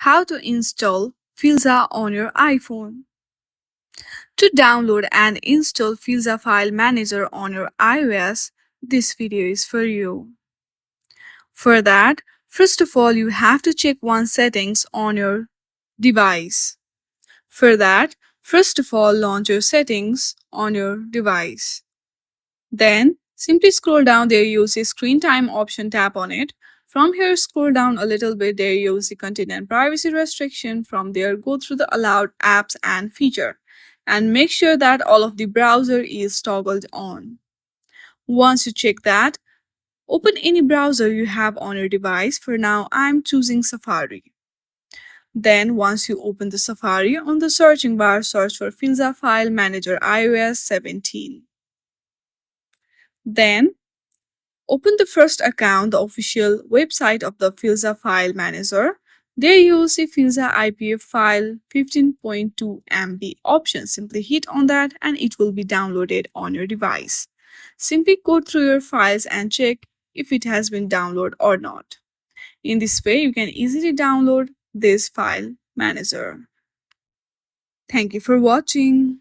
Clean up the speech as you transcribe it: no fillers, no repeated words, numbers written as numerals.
How to install Filza on your iPhone. To download and install Filza File Manager on your iOS, this video is for you. For that, first of all, you have to check one settings on your device. For that, first of all, launch your settings on your device. Then, simply scroll down there, you'll see screen time option, tap on it. From here, scroll down a little bit, there you'll see content and privacy restriction. From there, go through the allowed apps and feature and make sure that all of the browser is toggled on. Once you check that, open any browser you have on your device. For now, I'm choosing Safari. Then once you open the Safari, on the searching bar, search for Filza File Manager iOS 17. Then open the first account, the official website of the Filza File Manager. There you will see Filza IPF file 15.2 MB option. Simply hit on that and it will be downloaded on your device. Simply go through your files and check if it has been downloaded or not. In this way, you can easily download this file manager. Thank you for watching.